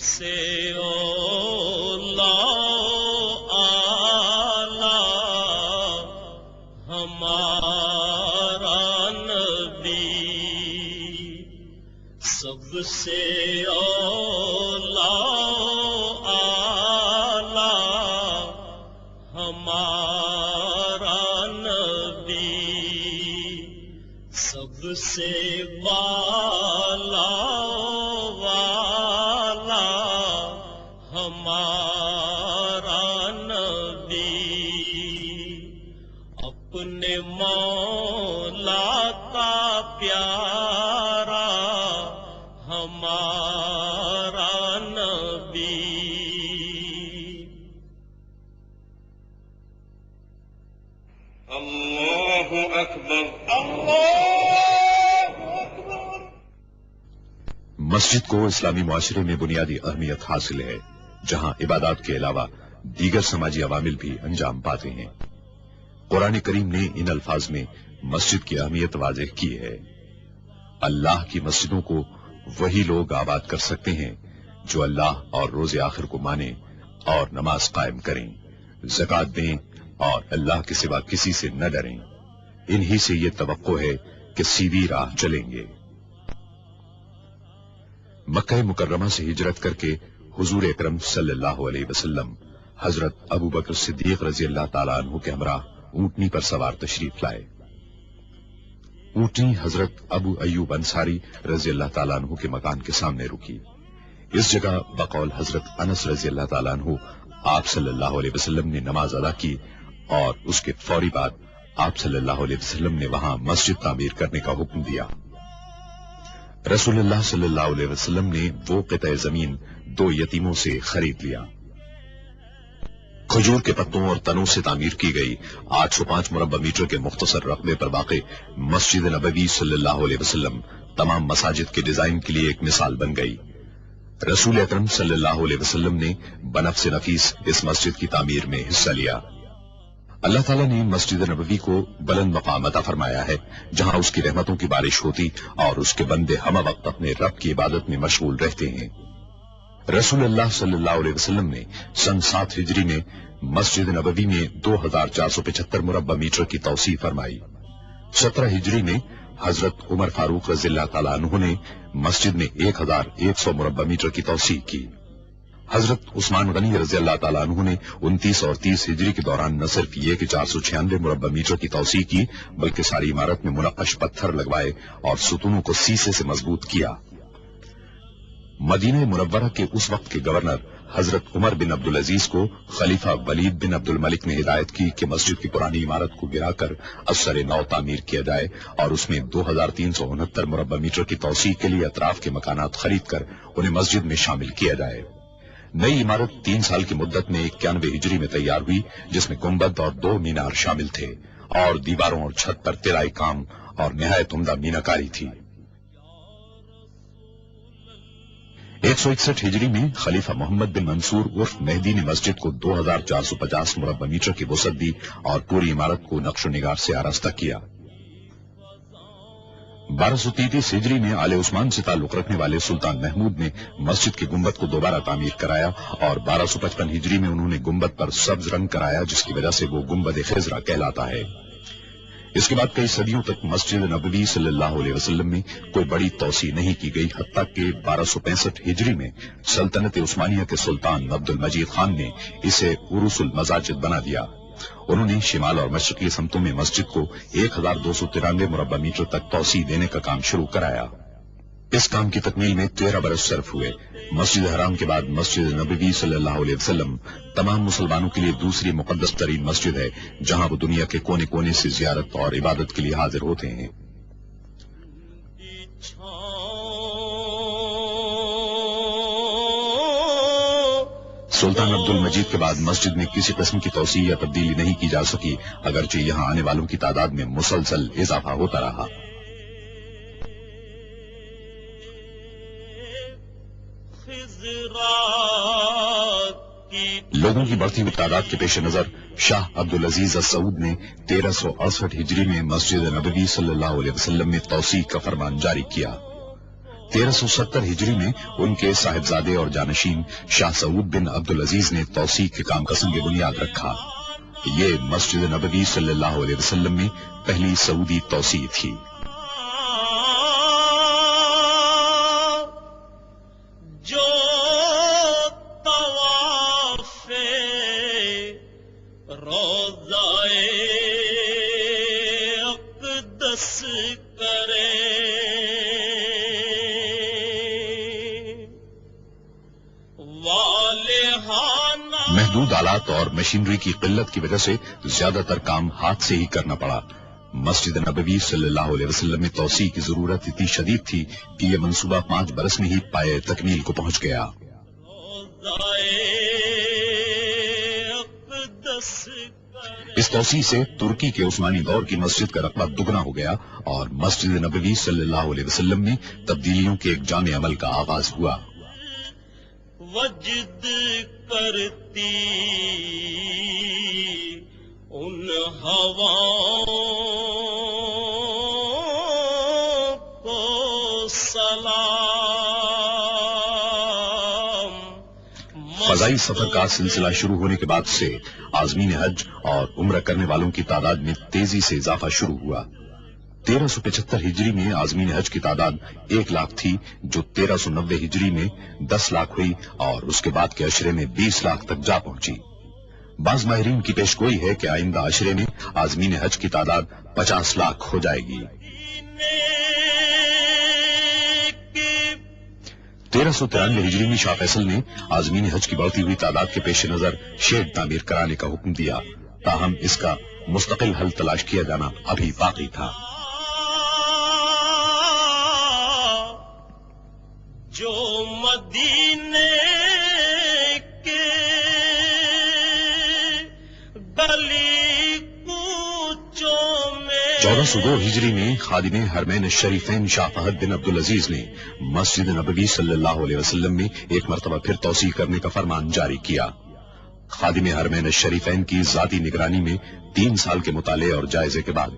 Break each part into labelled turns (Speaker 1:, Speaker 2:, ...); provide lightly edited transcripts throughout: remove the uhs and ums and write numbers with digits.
Speaker 1: سے اولا آلہ ہمارا نبی، سب سے اولا آلہ ہمارا نبی، سب سے والا ہمارا نبی، اپنے مولا کا پیارا ہمارا نبی۔
Speaker 2: اللہ اکبر، اللہ اکبر۔
Speaker 3: مسجد کو اسلامی معاشرے میں بنیادی اہمیت حاصل ہے، جہاں عبادات کے علاوہ دیگر سماجی عوامل بھی انجام پاتے ہیں۔ قرآن کریم نے ان الفاظ میں مسجد کی اہمیت واضح کی ہے۔ اللہ کی مسجدوں کو وہی لوگ آباد کر سکتے ہیں جو اللہ اور روز آخر کو مانیں اور نماز قائم کریں، زکوٰۃ دیں اور اللہ کے سوا کسی سے نہ ڈریں۔ انہی سے یہ توقع ہے کہ سیدھی راہ چلیں گے۔ مکہ مکرمہ سے ہجرت کر کے حضور اکرم صلی اللہ علیہ وسلم حضرت ابو بکر صدیق رضی اللہ تعالیٰ عنہ کے ہمراہ اونٹنی پر سوار تشریف لائے۔ اونٹنی حضرت ابو ایوب انصاری رضی اللہ تعالیٰ عنہ کے مکان کے سامنے رکی۔ اس جگہ بقول حضرت انس رضی اللہ تعالیٰ عنہ آپ صلی اللہ علیہ وسلم نے نماز ادا کی اور اس کے فوری بعد آپ صلی اللہ علیہ وسلم نے وہاں مسجد تعمیر کرنے کا حکم دیا۔ رسول اللہ صلی اللہ علیہ وسلم نے وہ قطع زمین 2 یتیموں سے خرید لیا۔ کھجور کے پتوں اور تنوں سے تعمیر کی گئی 805 مربع میٹر کے مختصر رقبے پر واقع مسجد نبوی صلی اللہ علیہ وسلم تمام مساجد کے ڈیزائن کے لیے ایک مثال بن گئی۔ رسول اکرم صلی اللہ علیہ وسلم نے بنفس نفیس اس مسجد کی تعمیر میں حصہ لیا۔ اللہ تعالیٰ نے مسجد نبوی کو بلند مقام عطا فرمایا ہے، جہاں اس کی رحمتوں کی بارش ہوتی اور اس کے بندے ہم وقت اپنے رب کی عبادت میں مشغول رہتے ہیں۔ رسول اللہ صلی اللہ علیہ وسلم نے سن 7 ہجری میں مسجد نبوی میں 2475 مربع میٹر کی توسیع فرمائی۔ 17 ہجری میں حضرت عمر فاروق رضی اللہ تعالیٰ عنہ نے مسجد میں 1100 مربع میٹر کی توسیع کی۔ حضرت عثمان غنی رضی اللہ تعالیٰ عنہ نے 29 اور 30 ہجری کے دوران نہ صرف یہ کہ 496 مربع میٹر کی توسیع کی، بلکہ ساری عمارت میں منقش پتھر لگوائے اور ستونوں کو سیسے سے مضبوط کیا۔ مدینہ منورہ کے اس وقت کے گورنر حضرت عمر بن عبدالعزیز کو خلیفہ ولید بن عبد الملک نے ہدایت کی کہ مسجد کی پرانی عمارت کو گرا کر اثر نو تعمیر کیا جائے اور اس میں 2369 مربع میٹر کی توسیع کے لیے اطراف کے مکانات خرید کر انہیں مسجد میں شامل کیا جائے۔ نئی عمارت 3 سال کی مدت میں 91 ہجری میں تیار ہوئی، جس میں گنبد اور 2 مینار شامل تھے اور دیواروں اور چھت پر طلائی کام اور نہایت عمدہ میناکاری تھی۔ 161 ہجری میں خلیفہ محمد بن منصور عرف مہدی نے مسجد کو 2450 مربع میٹر کی وسعت دی اور پوری عمارت کو نقش و نگار سے آراستہ کیا۔ 1233 ہجری میں آل عثمان سے تعلق رکھنے والے سلطان محمود نے مسجد کے گنبد کو دوبارہ تعمیر کرایا اور 1255 ہجری میں انہوں نے گنبد پر سبز رنگ کرایا، جس کی وجہ سے وہ گنبد خضرا کہلاتا ہے۔ اس کے بعد کئی صدیوں تک مسجد نبوی صلی اللہ علیہ وسلم میں کوئی بڑی توسیع نہیں کی گئی، حتیٰ کہ 1265 ہجری میں سلطنت عثمانیہ کے سلطان عبد المجید خان نے اسے عروس المساجد بنا دیا۔ انہوں نے شمال اور مشرقی سمتوں میں مسجد کو 1293 مربع میٹر تک توسیع دینے کا کام شروع کرایا۔ اس کام کی تکمیل میں 13 برس صرف ہوئے۔ مسجد حرام کے بعد مسجد نبوی صلی اللہ علیہ وسلم تمام مسلمانوں کے لیے دوسری مقدس ترین مسجد ہے، جہاں وہ دنیا کے کونے کونے سے زیارت اور عبادت کے لیے حاضر ہوتے ہیں۔ سلطان عبد المجید کے بعد مسجد میں کسی قسم کی توسیع یا تبدیلی نہیں کی جا سکی، اگرچہ یہاں آنے والوں کی تعداد میں مسلسل اضافہ ہوتا رہا۔ لوگوں کی بڑھتی ہوئی تعداد کے پیش نظر شاہ عبدالعزیز السعود نے 1368 ہجری میں مسجد نبوی صلی اللہ علیہ وسلم میں توسیع کا فرمان جاری کیا۔ 1370 ہجری میں ان کے صاحبزادے اور جانشین شاہ سعود بن عبدالعزیز نے توسیع کے کام کا سنگ بنیاد رکھا۔ یہ مسجد نبوی صلی اللہ علیہ وسلم میں پہلی سعودی توسیع تھی۔
Speaker 1: جو طواف روضہ اقدس کرے،
Speaker 3: محدود آلات اور مشینری کی قلت کی وجہ سے زیادہ تر کام ہاتھ سے ہی کرنا پڑا۔ مسجد نبوی صلی اللہ علیہ وسلم میں توسیع کی ضرورت اتنی شدید تھی کہ یہ منصوبہ 5 برس میں ہی پائے تکمیل کو پہنچ گیا۔ اس توسیع سے ترکی کے عثمانی دور کی مسجد کا رقبہ دگنا ہو گیا اور مسجد نبوی صلی اللہ علیہ وسلم میں تبدیلیوں کے ایک جامع عمل کا آغاز ہوا۔
Speaker 1: وجد کرتی ان ہواؤں کو سلام۔
Speaker 3: فضائی سفر کا سلسلہ شروع ہونے کے بعد سے عازمین حج اور عمرہ کرنے والوں کی تعداد میں تیزی سے اضافہ شروع ہوا۔ 1375 ہجری میں عازمین حج کی تعداد 1 لاکھ تھی، جو 1390 ہجری میں 10 لاکھ ہوئی اور اس کے بعد کے عشرے میں 20 لاکھ تک جا پہنچی۔ بعض ماہرین کی پیش گوئی ہے کہ آئندہ عشرے میں عازمین حج کی تعداد 50 لاکھ ہو جائے گی۔ 1393 ہجری میں شاہ فیصل نے عازمین حج کی بڑھتی ہوئی تعداد کے پیش نظر شیڈ تعمیر کرانے کا حکم دیا، تاہم اس کا مستقل حل تلاش کیا جانا ابھی باقی تھا۔
Speaker 1: جو مدینے کے گلی کوچوں میں
Speaker 3: 1402 ہجری میں خادم حرمین الشریفین شاہ فہد بن عبدالعزیز نے مسجد نبوی صلی اللہ علیہ وسلم میں ایک مرتبہ پھر توسیع کرنے کا فرمان جاری کیا۔ خادم حرمین الشریفین کی ذاتی نگرانی میں 3 سال کے مطالعے اور جائزے کے بعد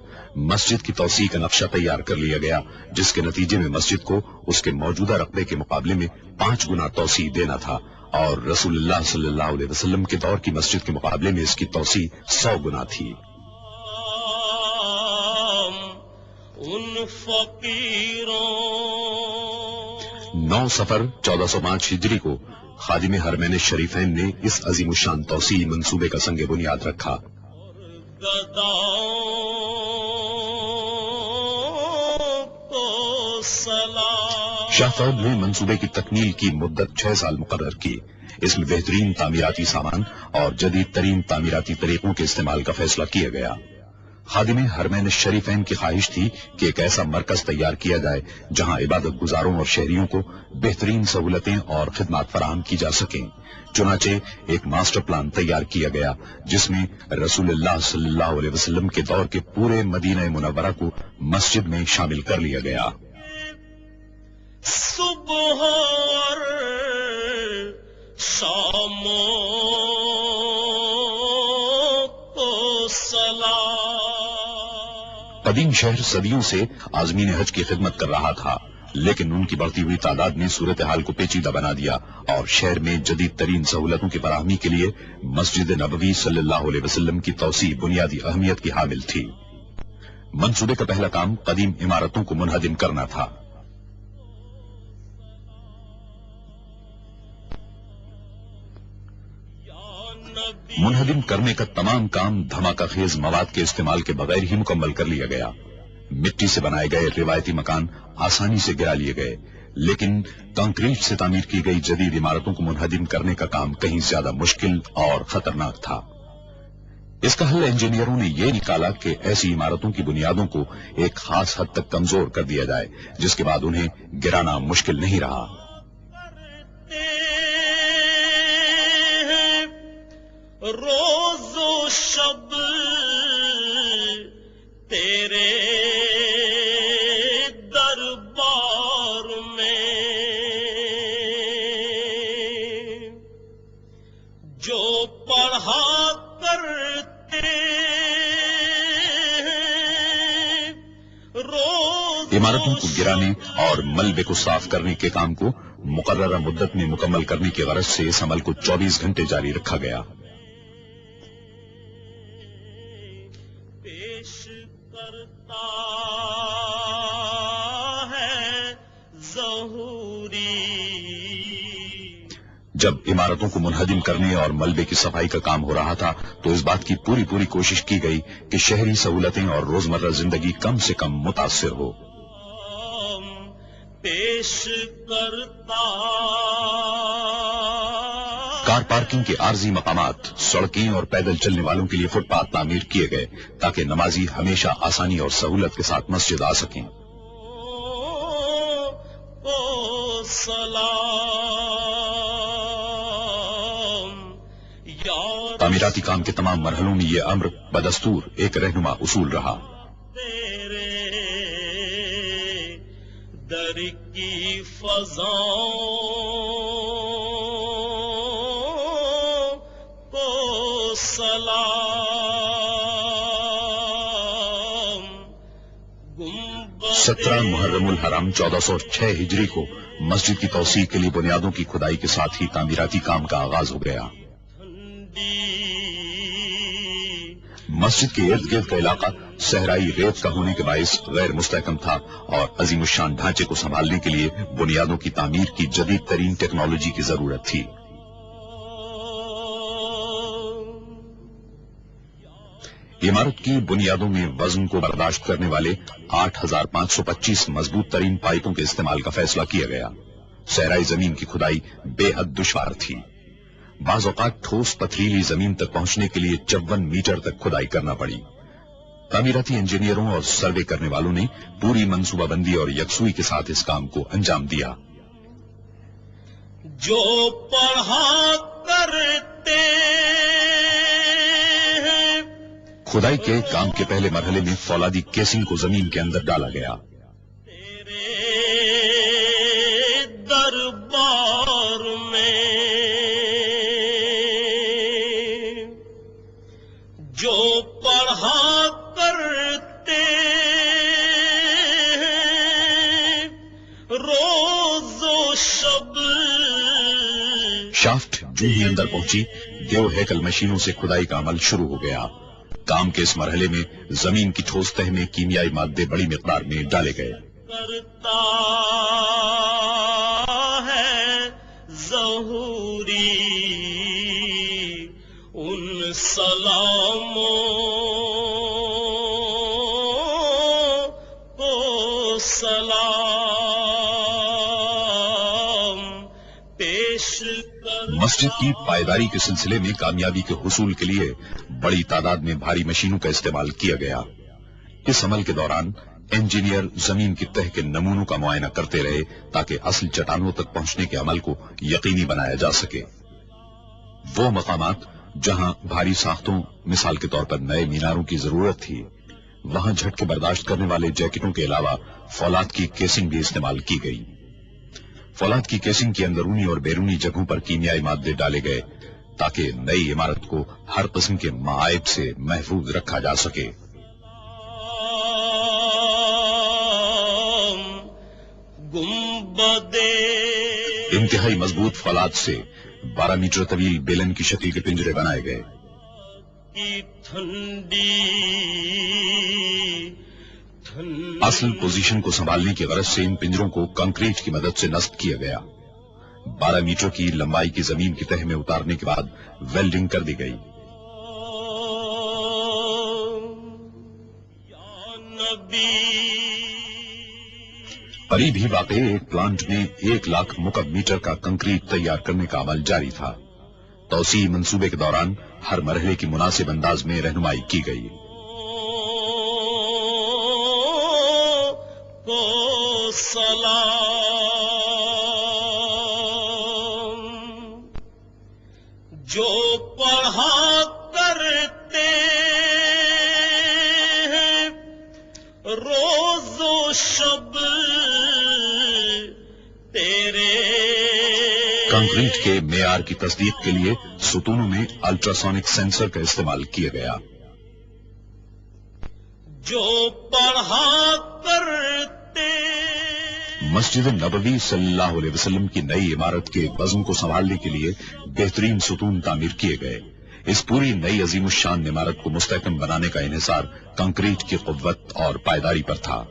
Speaker 3: مسجد کی توسیع کا نقشہ تیار کر لیا گیا، جس کے نتیجے میں مسجد کو اس کے موجودہ رقبے کے مقابلے میں 5 گنا توسیع دینا تھا، اور رسول اللہ صلی اللہ علیہ وسلم کے دور کی مسجد کے مقابلے میں اس کی توسیع 100 گنا تھی۔
Speaker 1: ان فقیروں
Speaker 3: 9 صفر 1405 ہجری کو خادم حرمین الشریفین نے اس عظیم الشان توسیع منصوبے کا سنگ بنیاد رکھا۔
Speaker 1: گداؤں کو سلام۔
Speaker 3: شاہ فہد نے منصوبے کی تکمیل کی مدت 6 سال مقرر کی۔ اس میں بہترین تعمیراتی سامان اور جدید ترین تعمیراتی طریقوں کے استعمال کا فیصلہ کیا گیا۔ خادم حرمین الشریفین کی خواہش تھی کہ ایک ایسا مرکز تیار کیا جائے جہاں عبادت گزاروں اور شہریوں کو بہترین سہولتیں اور خدمات فراہم کی جا سکیں۔ چنانچہ ایک ماسٹر پلان تیار کیا گیا جس میں رسول اللہ صلی اللہ علیہ وسلم کے دور کے پورے مدینہ منورہ کو مسجد میں شامل کر لیا گیا۔
Speaker 1: صبح اور شام کو سلام۔
Speaker 3: قدیم شہر صدیوں سے عازمین حج کی خدمت کر رہا تھا، لیکن ان کی بڑھتی ہوئی تعداد نے صورتحال کو پیچیدہ بنا دیا اور شہر میں جدید ترین سہولتوں کی فراہمی کے لیے مسجد نبوی صلی اللہ علیہ وسلم کی توسیع بنیادی اہمیت کی حامل تھی۔ منصوبے کا پہلا کام قدیم عمارتوں کو منہدم کرنا تھا۔ منہدم کرنے کا تمام کام دھماکہ خیز مواد کے استعمال کے بغیر ہی مکمل کر لیا گیا۔ مٹی سے بنائے گئے روایتی مکان آسانی سے گرا لیے گئے، لیکن کنکریٹ سے تعمیر کی گئی جدید عمارتوں کو منہدم کرنے کا کام کہیں زیادہ مشکل اور خطرناک تھا۔ اس کا حل انجینئروں نے یہ نکالا کہ ایسی عمارتوں کی بنیادوں کو ایک خاص حد تک کمزور کر دیا جائے، جس کے بعد انہیں گرانا مشکل نہیں رہا۔
Speaker 1: روز و شب تیرے دربار میں جو پڑھا کرتے روز
Speaker 3: عمارتوں کو گرانے اور ملبے کو صاف کرنے کے کام کو مقررہ مدت میں مکمل کرنے کی غرض سے اس عمل کو 24 گھنٹے جاری رکھا گیا۔
Speaker 1: پیش کرتا ہے ظہوری۔
Speaker 3: جب عمارتوں کو منہدم کرنے اور ملبے کی صفائی کا کام ہو رہا تھا تو اس بات کی پوری کوشش کی گئی کہ شہری سہولتیں اور روزمرہ زندگی کم سے کم متاثر ہو۔
Speaker 1: پیش کرتا
Speaker 3: کار پارکنگ کے عارضی مقامات، سڑکیں اور پیدل چلنے والوں کے لیے فٹ پاتھ تعمیر کیے گئے تاکہ نمازی ہمیشہ آسانی اور سہولت کے ساتھ مسجد آ سکیں۔ تعمیراتی کام کے تمام مرحلوں میں یہ امر بدستور ایک رہنما اصول رہا۔
Speaker 1: در کی فضاؤں کو سلام۔
Speaker 3: 17 محرم الحرام 1406 ہجری کو مسجد کی توسیع کے لیے بنیادوں کی کھدائی کے ساتھ ہی تعمیراتی کام کا آغاز ہو گیا۔ مسجد کے ارد گرد کا علاقہ صحرائی ریت کا ہونے کے باعث غیر مستحکم تھا اور عظیم الشان ڈھانچے کو سنبھالنے کے لیے بنیادوں کی تعمیر کی جدید ترین ٹیکنالوجی کی ضرورت تھی۔ عمارت کی بنیادوں میں وزن کو برداشت کرنے والے 8525 مضبوط ترین پائپوں کے استعمال کا فیصلہ کیا گیا۔ صحرائی زمین کی کھدائی بے حد دشوار تھی۔ بعض اوقات ٹھوس پتھریلی زمین تک پہنچنے کے لیے 54 میٹر تک کھدائی کرنا پڑی۔ تعمیراتی انجینئروں اور سروے کرنے والوں نے پوری منصوبہ بندی اور یکسوئی کے ساتھ اس کام کو انجام دیا۔
Speaker 1: جو پڑھا کرتے ہیں
Speaker 3: کھدائی کے کام کے پہلے مرحلے میں فولادی کیسنگ کو زمین کے اندر ڈالا گیا۔
Speaker 1: تیرے دربار میں جو پڑھا کرتے ہیں روز و شب۔
Speaker 3: شافٹ جو ہی اندر پہنچی، دیو ہیکل مشینوں سے کھدائی کا عمل شروع ہو گیا۔ کام کے اس مرحلے میں زمین کی ٹھوس تہ میں کیمیائی مادے بڑی مقدار میں ڈالے گئے۔
Speaker 1: کرتا ہے ظہوری ان سلاموں کو سلام پیش کر۔
Speaker 3: مسجد کی پائیداری کے سلسلے میں کامیابی کے حصول کے لیے بڑی تعداد میں بھاری مشینوں کا استعمال کیا گیا۔ اس عمل کے دوران انجینئر زمین کی تہ کے نمونوں کا معائنہ کرتے رہے تاکہ اصل چٹانوں تک پہنچنے کے عمل کو یقینی بنایا جا سکے۔ وہ مقامات جہاں بھاری ساختوں، مثال کے طور پر نئے میناروں کی ضرورت تھی، وہاں جھٹکے برداشت کرنے والے جیکٹوں کے علاوہ فولاد کی کیسنگ بھی استعمال کی گئی۔ فولاد کی کیسنگ کی اندرونی اور بیرونی جگہوں پر کیمیائی مادے ڈالے گئے تاکہ نئی عمارت کو ہر قسم کے معائب سے محفوظ رکھا جا سکے۔ انتہائی مضبوط فولاد سے 12 میٹر طویل بیلن کی شکل کے پنجرے بنائے گئے۔ اصل پوزیشن کو سنبھالنے کی غرض سے ان پنجروں کو کنکریٹ کی مدد سے نصب کیا گیا۔ 12 میٹر کی لمبائی کی زمین کی تہ میں اتارنے کے بعد ویلڈنگ کر دی گئی۔ قریب ہی واقع ایک پلانٹ میں 1 لاکھ مکعب میٹر کا کنکریٹ تیار کرنے کا عمل جاری تھا۔ توسیع منصوبے کے دوران ہر مرحلے کی مناسب انداز میں رہنمائی کی گئی۔
Speaker 1: کو سلام جو پڑھا کرتے ہیں روز و شب تیرے۔
Speaker 3: کنکریٹ کے معیار کی تصدیق کے لیے ستونوں میں الٹراسونک سینسر کا استعمال کیا گیا۔
Speaker 1: جو پڑھا کرتے
Speaker 3: مسجد نبوی صلی اللہ علیہ وسلم کی نئی عمارت کے وزن کو سنبھالنے کے لیے بہترین ستون تعمیر کیے گئے. اس پوری نئی عظیم الشان عمارت کو مستحکم بنانے کا انحصار کنکریٹ کی قوت اور پائیداری پر تھا.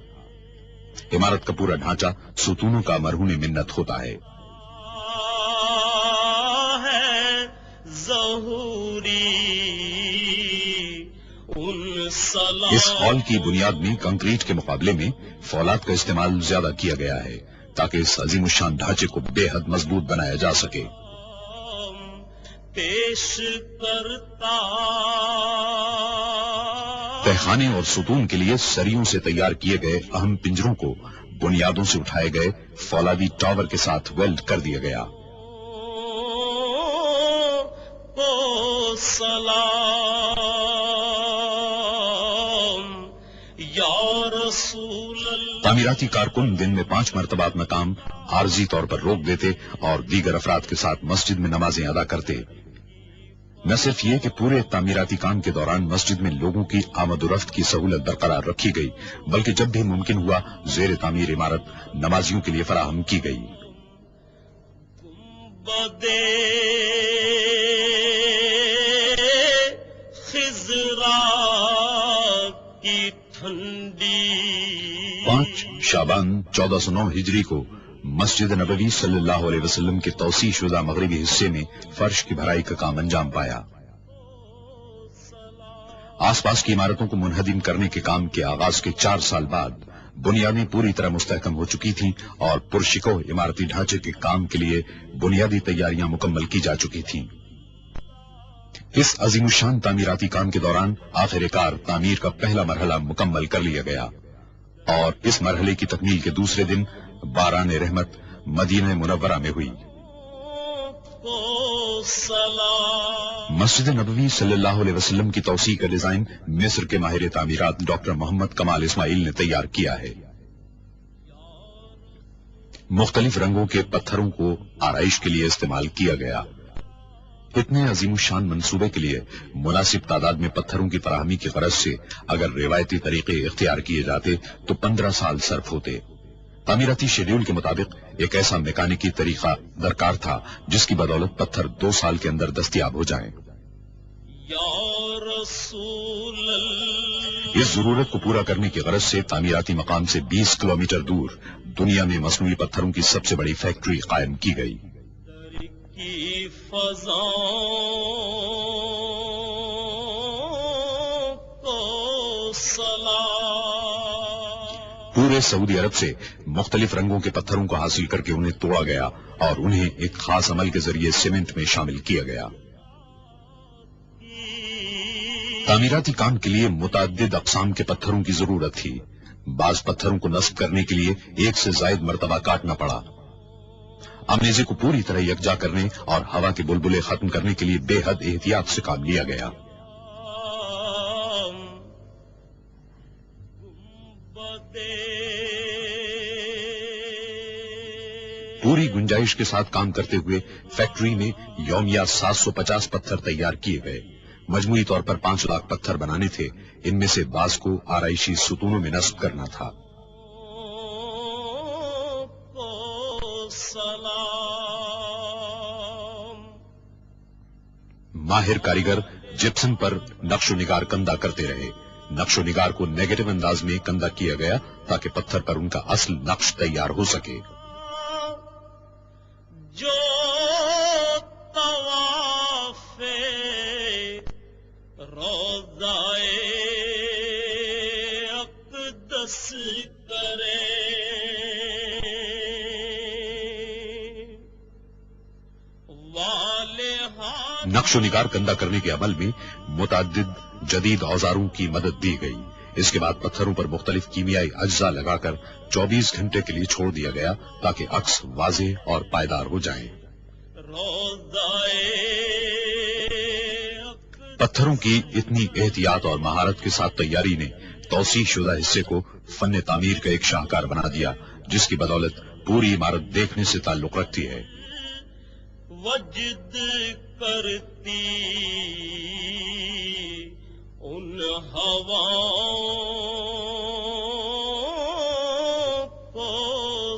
Speaker 3: عمارت کا پورا ڈھانچہ ستونوں کا مرہون منت ہوتا ہے. اس ہال کی بنیاد میں کنکریٹ کے مقابلے میں فولاد کا استعمال زیادہ کیا گیا ہے تاکہ اس عظیم الشان ڈھانچے کو بے حد مضبوط بنایا جا سکے.
Speaker 1: پیش کرتا
Speaker 3: تہخانے اور ستون کے لیے سریوں سے تیار کیے گئے اہم پنجروں کو بنیادوں سے اٹھائے گئے فولادی ٹاور کے ساتھ ویلڈ کر دیا گیا.
Speaker 1: سلام یا رسول اللہ.
Speaker 3: تعمیراتی کارکن دن میں 5 مرتبہ اپنا کام عارضی طور پر روک دیتے اور دیگر افراد کے ساتھ مسجد میں نمازیں ادا کرتے. نہ صرف یہ کہ پورے تعمیراتی کام کے دوران مسجد میں لوگوں کی آمد و رفت کی سہولت برقرار رکھی گئی بلکہ جب بھی ممکن ہوا زیر تعمیر عمارت نمازیوں کے لیے فراہم کی گئی.
Speaker 1: کی ٹھنڈی
Speaker 3: 5 شعبان 1409 ہجری کو مسجد نبوی صلی اللہ علیہ وسلم کے توسیع شدہ مغربی حصے میں فرش کی بھرائی کا کام انجام پایا. آس پاس کی عمارتوں کو منہدم کرنے کے کام کے آغاز کے 4 سال بعد بنیادیں پوری طرح مستحکم ہو چکی تھیں اور پرشکو عمارتی ڈھانچے کے کام کے لیے بنیادی تیاریاں مکمل کی جا چکی تھیں. اس عظیم الشان تعمیراتی کام کے دوران آخر کار تعمیر کا پہلا مرحلہ مکمل کر لیا گیا اور اس مرحلے کی تکمیل کے دوسرے دن باران رحمت مدینہ منورہ میں ہوئی. مسجد نبوی صلی اللہ علیہ وسلم کی توسیع کا ڈیزائن مصر کے ماہر تعمیرات ڈاکٹر محمد کمال اسماعیل نے تیار کیا ہے. مختلف رنگوں کے پتھروں کو آرائش کے لیے استعمال کیا گیا. اتنے عظیم الشان منصوبے کے لیے مناسب تعداد میں پتھروں کی فراہمی کی غرض سے اگر روایتی طریقے اختیار کیے جاتے تو 15 سال صرف ہوتے. تعمیراتی شیڈیول کے مطابق ایک ایسا میکانکی طریقہ درکار تھا جس کی بدولت پتھر 2 سال کے اندر دستیاب ہو جائیں.
Speaker 1: یا رسول اللہ.
Speaker 3: اس ضرورت کو پورا کرنے کی غرض سے تعمیراتی مقام سے 20 کلومیٹر دور دنیا میں مصنوعی پتھروں کی سب سے بڑی فیکٹری قائم کی گئی.
Speaker 1: کی فضا کو سلام.
Speaker 3: پورے سعودی عرب سے مختلف رنگوں کے پتھروں کو حاصل کر کے انہیں توڑا گیا اور انہیں ایک خاص عمل کے ذریعے سیمنٹ میں شامل کیا گیا. تعمیراتی کام کے لیے متعدد اقسام کے پتھروں کی ضرورت تھی. بعض پتھروں کو نصب کرنے کے لیے 1 سے زائد مرتبہ کاٹنا پڑا. امیزے کو پوری طرح یکجا کرنے اور ہوا کے بلبلے ختم کرنے کے لیے بے حد احتیاط سے کام لیا گیا. پوری گنجائش کے ساتھ کام کرتے ہوئے فیکٹری میں یومیہ 750 پتھر تیار کیے گئے. مجموعی طور پر 5 لاکھ پتھر بنانے تھے. ان میں سے بعض کو آرائشی ستونوں میں نصب کرنا تھا. ماہر کاریگر جپسن پر نقش و نگار کندہ کرتے رہے. نقش و نگار کو نیگیٹو انداز میں کندہ کیا گیا تاکہ پتھر پر ان کا اصل نقش تیار ہو سکے.
Speaker 1: جو طواف روضائے اقدس کرے
Speaker 3: نقش و نگار کندہ کرنے کے عمل میں متعدد جدید اوزاروں کی مدد دی گئی. اس کے بعد پتھروں پر مختلف کیمیائی اجزاء لگا کر 24 گھنٹے کے لیے چھوڑ دیا گیا تاکہ عکس واضح اور پائیدار ہو جائیں. پتھروں کی اتنی احتیاط اور مہارت کے ساتھ تیاری نے توسیع شدہ حصے کو فن تعمیر کا ایک شاہکار بنا دیا جس کی بدولت پوری عمارت دیکھنے سے تعلق رکھتی ہے.
Speaker 1: وجد کرتی ان ہواؤں کو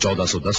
Speaker 3: 1410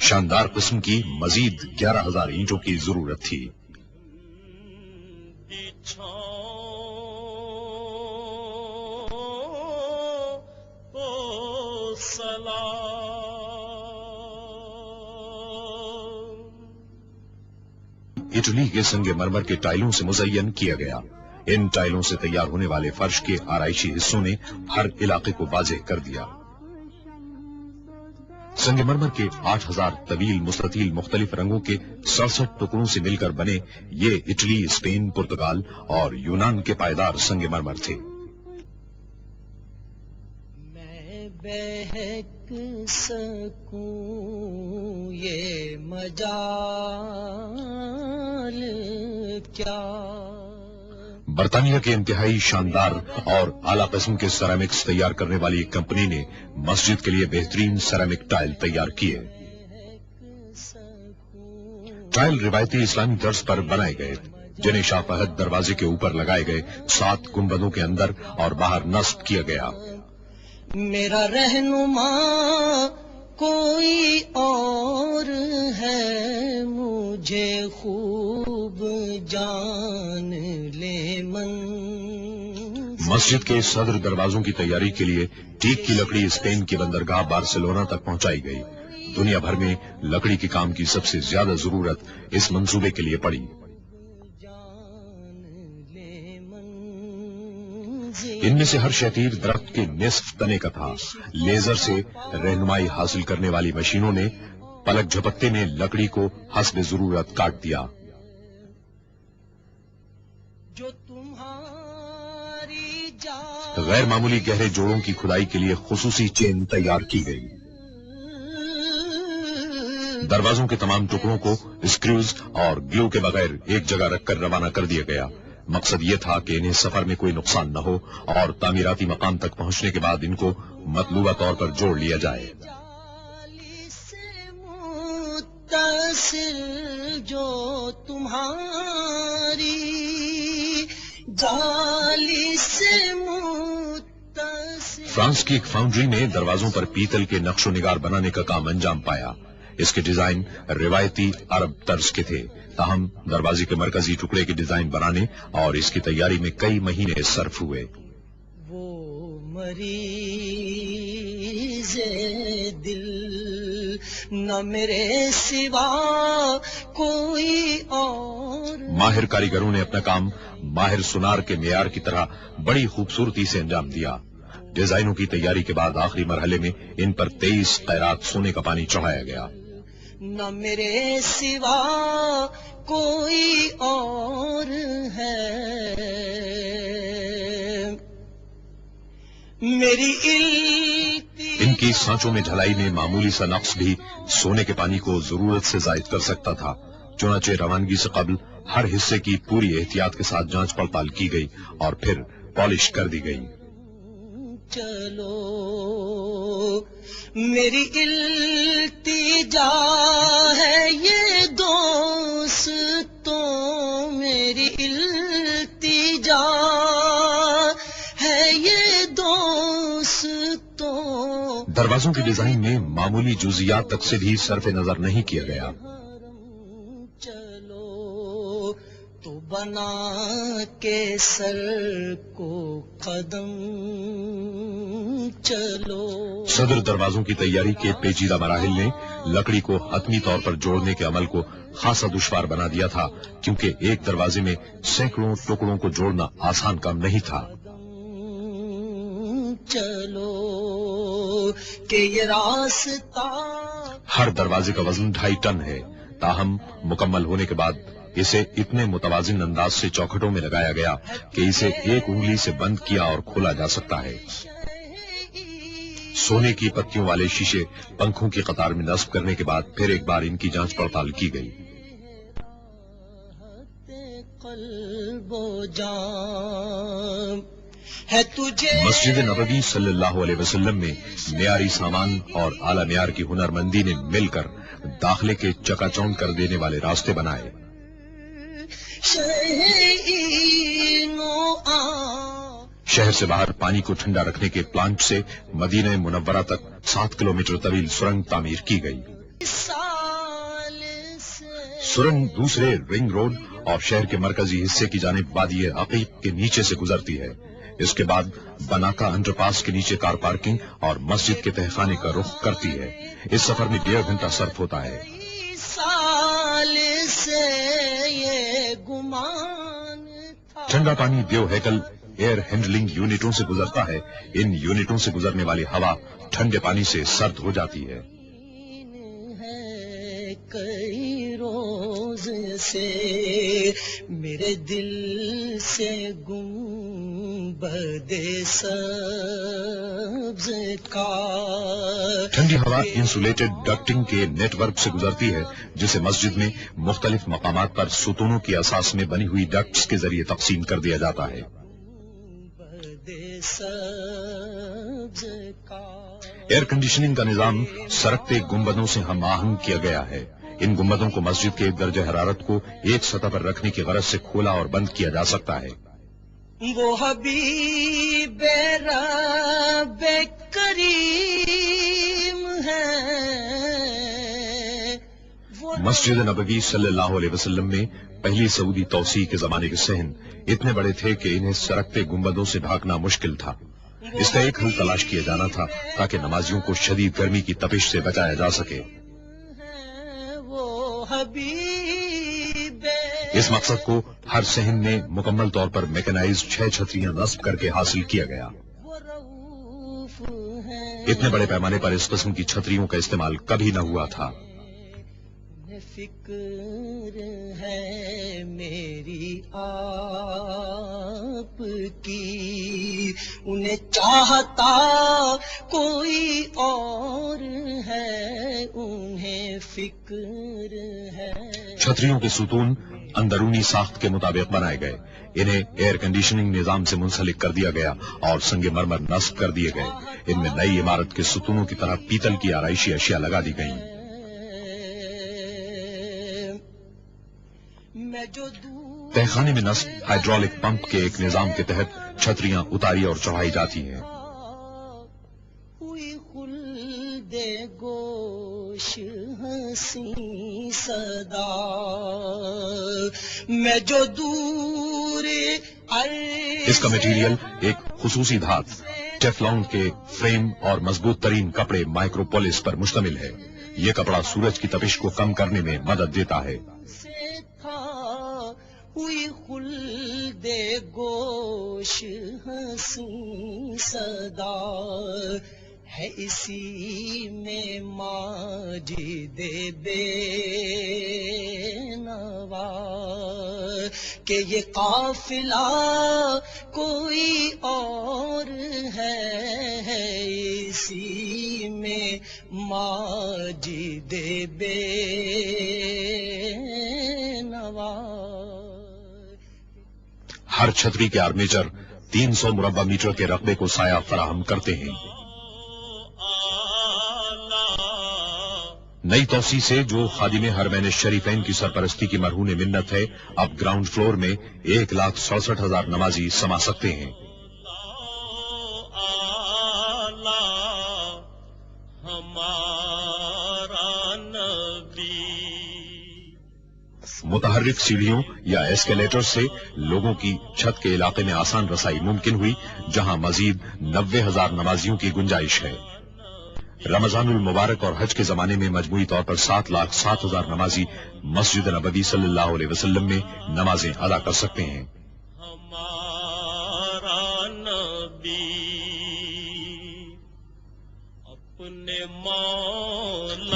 Speaker 3: شاندار قسم کی مزید 11,000 اینٹوں کی ضرورت تھی۔ اٹلی کے سنگ مرمر کے ٹائلوں سے مزین کیا گیا۔ ان ٹائلوں سے تیار ہونے والے فرش کے آرائشی حصوں نے ہر علاقے کو واضح کر دیا۔ سنگ مرمر کے 8,000 طویل مستطیل مختلف رنگوں کے 67 ٹکڑوں سے مل کر بنے یہ اٹلی، اسپین، پرتگال اور یونان کے پائیدار سنگ مرمر تھے۔
Speaker 4: میں بہک سکوں یہ مجال کیا۔
Speaker 3: برطانیہ کے انتہائی شاندار اور اعلیٰ قسم کے سیرامکس تیار کرنے والی ایک کمپنی نے مسجد کے لیے بہترین سیرامک ٹائل تیار کیے۔ ٹائل روایتی اسلامی طرز پر بنائے گئے، جنہیں شاہ فہد دروازے کے اوپر لگائے گئے 7 گنبدوں کے اندر اور باہر نصب کیا گیا۔
Speaker 4: میرا رہنما کوئی اور ہے، مجھے خوب جان لے من۔
Speaker 3: مسجد کے صدر دروازوں کی تیاری کے لیے ٹیک کی لکڑی اسپین کی بندرگاہ بارسلونا تک پہنچائی گئی۔ دنیا بھر میں لکڑی کے کام کی سب سے زیادہ ضرورت اس منصوبے کے لیے پڑی۔ ان میں سے ہر شتیر درخت کے نصف تنے کا تھا۔ لیزر سے رہنمائی حاصل کرنے والی مشینوں نے پلک جھپکتے میں لکڑی کو حسب ضرورت کاٹ دیا۔
Speaker 4: جو تمہاری
Speaker 3: غیر معمولی گہرے جوڑوں کی کھدائی کے لیے خصوصی چین تیار کی گئی۔ دروازوں کے تمام ٹکڑوں کو اسکریوز اور گلو کے بغیر ایک جگہ رکھ کر روانہ کر دیا گیا۔ مقصد یہ تھا کہ انہیں سفر میں کوئی نقصان نہ ہو اور تعمیراتی مقام تک پہنچنے کے بعد ان کو مطلوبہ طور پر جوڑ لیا جائے۔
Speaker 4: جو تمہاری جالی سے متصل۔
Speaker 3: فرانس کی ایک فاؤنڈری نے دروازوں پر پیتل کے نقش و نگار بنانے کا کام انجام پایا۔ اس کے ڈیزائن روایتی عرب طرز کے تھے، تاہم دروازے کے مرکزی ٹکڑے کے ڈیزائن بنانے اور اس کی تیاری میں کئی مہینے صرف ہوئے۔
Speaker 4: وہ مریض دل نہ میرے سوا کوئی اور۔
Speaker 3: ماہر کاریگروں نے اپنا کام ماہر سونار کے معیار کی طرح بڑی خوبصورتی سے انجام دیا۔ ڈیزائنوں کی تیاری کے بعد آخری مرحلے میں ان پر 23 قیرات سونے کا پانی چڑھایا گیا۔
Speaker 4: نہ میرے سوا کوئی اور ہے، میری
Speaker 3: ان کی سانچوں میں ڈھلائی میں معمولی سا نقص بھی سونے کے پانی کو ضرورت سے زائد کر سکتا تھا۔ چنانچہ روانگی سے قبل ہر حصے کی پوری احتیاط کے ساتھ جانچ پڑتال کی گئی اور پھر پالش کر دی گئی۔
Speaker 4: چلو میری التجا ہے یہ دوستوں، میری التجا ہے یہ دوستوں۔
Speaker 3: دروازوں کے ڈیزائن میں معمولی جزیات تک سے بھی صرف نظر نہیں کیا گیا۔
Speaker 4: چلو تو بنا کے سر کو قدم چلو۔
Speaker 3: صدر دروازوں کی تیاری کے پیچیدہ مراحل نے لکڑی کو حتمی طور پر جوڑنے کے عمل کو خاصا دشوار بنا دیا تھا، کیونکہ ایک دروازے میں سینکڑوں ٹکڑوں کو جوڑنا آسان کام نہیں تھا۔
Speaker 4: چلو کہ یہ راستہ،
Speaker 3: ہر دروازے کا وزن 2.5 ٹن ہے، تاہم مکمل ہونے کے بعد اسے اتنے متوازن انداز سے چوکھٹوں میں لگایا گیا کہ اسے ایک انگلی سے بند کیا اور کھولا جا سکتا ہے۔ سونے کی پتیوں والے شیشے پنکھوں کی قطار میں نصب کرنے کے بعد پھر ایک بار ان کی جانچ پڑتال کی گئی۔
Speaker 4: قلب و جان ہے تجھے
Speaker 3: مسجد نبوی صلی اللہ علیہ وسلم میں معیاری سامان اور اعلی معیار کی ہنرمندی نے مل کر داخلے کے چکا چوند کر دینے والے راستے بنائے۔ شہر سے باہر پانی کو ٹھنڈا رکھنے کے پلانٹ سے مدینہ منورہ تک 7 کلومیٹر طویل سرنگ تعمیر کی گئی۔ سرنگ دوسرے رنگ روڈ اور شہر کے مرکزی حصے کی جانب وادی عقیق کے نیچے سے گزرتی ہے. اس کے بعد بناکا انڈر پاس کے نیچے کار پارکنگ اور مسجد کے تہخانے کا رخ کرتی ہے. اس سفر میں 1.5 گھنٹہ صرف ہوتا ہے. ٹھنڈا پانی دیو ہیکل ایئر ہینڈلنگ یونٹوں سے گزرتا ہے. ان یونٹوں سے گزرنے والی ہوا ٹھنڈے پانی سے سرد ہو جاتی ہے.
Speaker 4: کئی روز سے میرے دل سے گنبد سبز کا.
Speaker 3: ٹھنڈی ہوا انسولیٹڈ ڈکٹنگ کے نیٹ ورک سے گزرتی ہے جسے مسجد میں مختلف مقامات پر ستونوں کی اساس میں بنی ہوئی ڈکٹس کے ذریعے تقسیم کر دیا جاتا ہے. ایئر کنڈیشننگ کا نظام سرکتے گنبدوں سے ہم آہنگ کیا گیا ہے. ان گنبدوں کو مسجد کے درجہ حرارت کو ایک سطح پر رکھنے کی غرض سے کھولا اور بند کیا جا سکتا ہے.
Speaker 4: وہ حبیب رب کریم ہے.
Speaker 3: مسجد نبوی صلی اللہ علیہ وسلم میں پہلی سعودی توسیع کے زمانے کے صحن اتنے بڑے تھے کہ انہیں سرکتے گنبدوں سے ڈھانکنا مشکل تھا. اس کا ایک حل تلاش کیا جانا تھا تاکہ نمازیوں کو شدید گرمی کی تپش سے بچایا جا سکے. اس مقصد کو ہر صحن میں مکمل طور پر میکنائز 6 چھتریاں نصب کر کے حاصل کیا گیا. اتنے بڑے پیمانے پر اس قسم کی چھتریوں کا استعمال کبھی نہ ہوا تھا.
Speaker 4: فکر ہے میری آپ کی انہیں چاہتا کوئی اور ہے انہیں فکر ہے.
Speaker 3: چھتریوں کے ستون اندرونی ساخت کے مطابق بنائے گئے. انہیں ایئر کنڈیشننگ نظام سے منسلک کر دیا گیا اور سنگ مرمر نصب کر دیے گئے. ان میں نئی عمارت کے ستونوں کی طرح پیتل کی آرائشی اشیاء لگا دی گئیں. تہخانے میں نصب ہائیڈرولک پمپ کے ایک نظام کے تحت چھتریاں اتاری اور چڑھائی جاتی ہیں.
Speaker 4: ہوئی خلد گوش ہنسی صدا میں جو دور
Speaker 3: اس کا میٹیریل ایک خصوصی دھات ٹیفلون کے فریم اور مضبوط ترین کپڑے مائکروپولس پر مشتمل ہے. یہ کپڑا سورج کی تپش کو کم کرنے میں مدد دیتا ہے.
Speaker 4: ہوئی خلد گوش ہنسی صدا ہے اسی میں ماجد بے نوا کہ یہ قافلہ کوئی اور ہے اسی میں ماجد بے نوا.
Speaker 3: ہر چھتری کے آرمیچر 300 مربع میٹر کے رقبے کو سایہ فراہم کرتے ہیں. نئی توسیع سے جو خادم حرمین شریفین کی سرپرستی کی مرہون منت ہے اب گراؤنڈ فلور میں 1,67,000 نمازی سما سکتے ہیں. متحرک سیڑھیوں یا ایسکیلیٹر سے لوگوں کی چھت کے علاقے میں آسان رسائی ممکن ہوئی جہاں مزید 90,000 نمازیوں کی گنجائش ہے. رمضان المبارک اور حج کے زمانے میں مجموعی طور پر 7,07,000 نمازی مسجد نبوی صلی اللہ علیہ وسلم میں نمازیں ادا کر سکتے ہیں.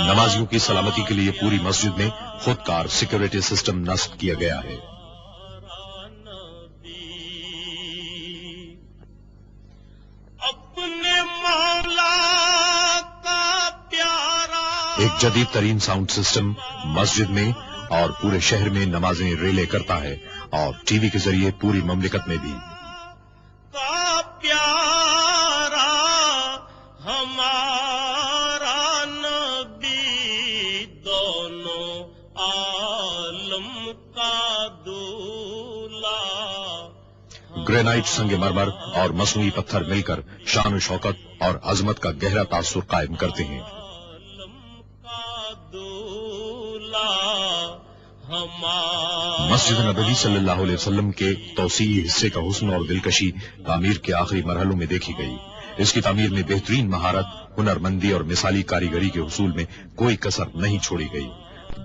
Speaker 3: نمازیوں کی سلامتی کے لیے پوری مسجد میں خود کار سیکورٹی سسٹم نصب کیا گیا ہے. ایک جدید ترین ساؤنڈ سسٹم مسجد میں اور پورے شہر میں نمازیں ریلے کرتا ہے اور ٹی وی کے ذریعے پوری مملکت میں بھی. گرینائٹ سنگ مرمر اور مصنوعی پتھر مل کر شان و شوکت اور عظمت کا گہرا تاثر قائم کرتے ہیں.
Speaker 1: ہمارا
Speaker 3: مسجد نبوی صلی اللہ علیہ وسلم کے توسیعی حصے کا حسن اور دلکشی تعمیر کے آخری مرحلوں میں دیکھی گئی۔ اس کی تعمیر میں بہترین مہارت، ہنرمندی اور مثالی کاریگری کے حصول میں کوئی کسر نہیں چھوڑی گئی۔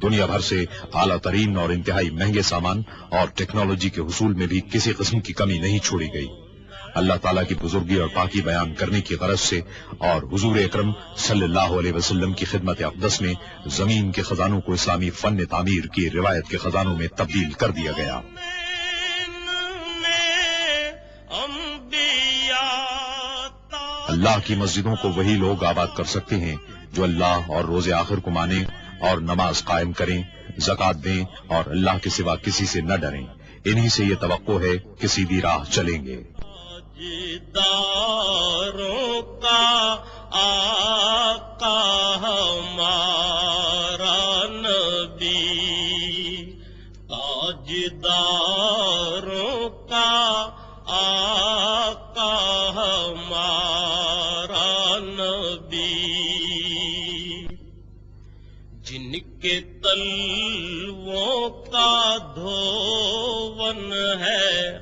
Speaker 3: دنیا بھر سے اعلیٰ ترین اور انتہائی مہنگے سامان اور ٹیکنالوجی کے حصول میں بھی کسی قسم کی کمی نہیں چھوڑی گئی۔ اللہ تعالیٰ کی بزرگی اور پاکی بیان کرنے کی غرض سے اور حضور اکرم صلی اللہ علیہ وسلم کی خدمت اقدس میں زمین کے خزانوں کو اسلامی فن تعمیر کی روایت کے خزانوں میں تبدیل کر دیا گیا۔ اللہ کی مسجدوں کو وہی لوگ آباد کر سکتے ہیں جو اللہ اور روز آخر کو مانیں اور نماز قائم کریں، زکوٰۃ دیں اور اللہ کے سوا کسی سے نہ ڈریں۔ انہی سے یہ توقع ہے کہ سیدھی راہ چلیں گے۔
Speaker 1: تاجداروں کا آقا ہمارا نبی، تاجداروں کا آقا ہمارا نبی، جن کے تلووں کا دھون ہے